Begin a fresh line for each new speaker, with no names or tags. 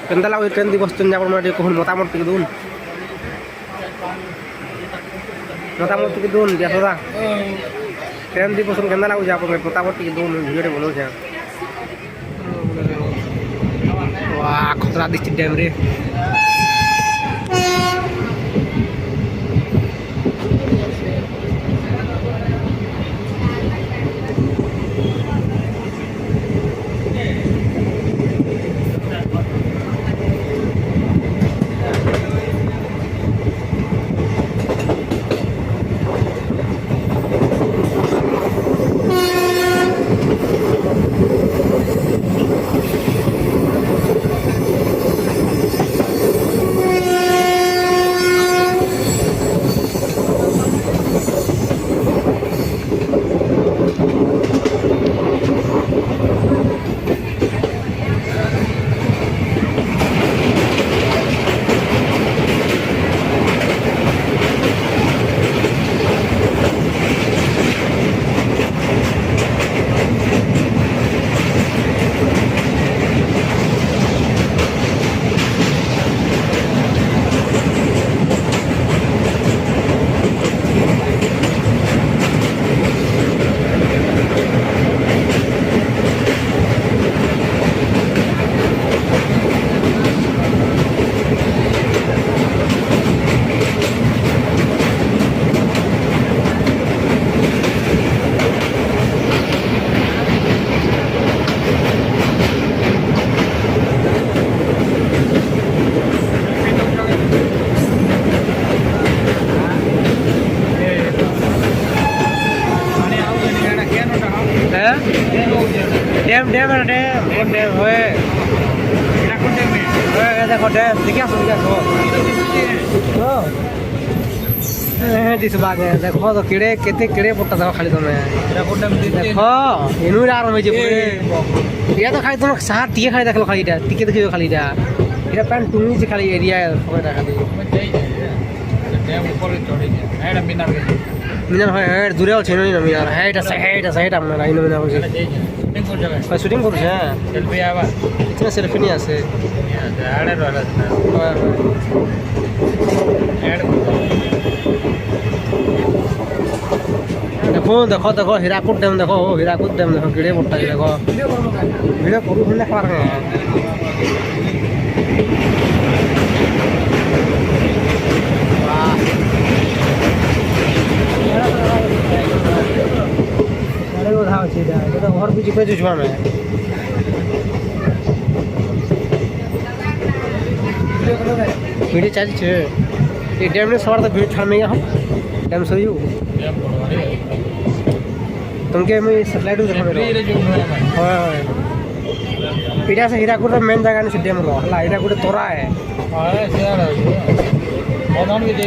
କେନ୍ତା ଲାଗୁଛି ଟ୍ରେନ୍ ଦି ବସୁଛନ୍ତି ଆପଣ ଟିକେ କହୁନ୍ ମତାମତ ଟିକେ ଦଉନ୍ ମତାମତ ଟିକେ ଦଉନ୍ ଯଶୋଦା ଟ୍ରେନ୍ ଦି ବସୁନ୍ କେନ୍ତା ଲାଗୁଛି ଆପଣ ମତାମତ ଟିକେ ଦଉନ୍ ଭିଡ଼ିଓଟେ ବନଉଛେ ଖତରା ଦିଶଛି ଡ୍ୟାମ୍ରେ डैम डैम है डैम डैम है देखो डैम देखिए दिस बाग है देखो तो कीड़े केते कीड़े पट्टा देखो खाली तुम देखो इनु यार में जे ये तो खाली तुम साथ टिके खाली देखलो खाली इटा टिके देखियो खाली इटा इटा पैन टुनी से खाली एरिया खबर खाली डैम ऊपर चढ़ी है एडा मिनार है दूरे আছে নই না মিনার হেড আছে আপনার আইনো মিনার আছে শুটিং করছে সেলফি আবার ইতনা সেলফি নি আছে আড়ে রলা দেখো দেখো দেখো হীরাকুদ ড্যাম দেখো হীরাকুদ ড্যাম দেখো গিড়ে বড়টা দেখো ভিডিও করু হলে খাবার घर भी जीपे जुआ में वीडियो चलছে ये डैम ने सवार तो वीडियो छाड़ने हम डैम सही हो तुमके मैं सैटेलाइट देखो हां इटा से हीराकुद मेन जगह ने डैम रो हला हीराकुद तोरा है हां से मदन के दे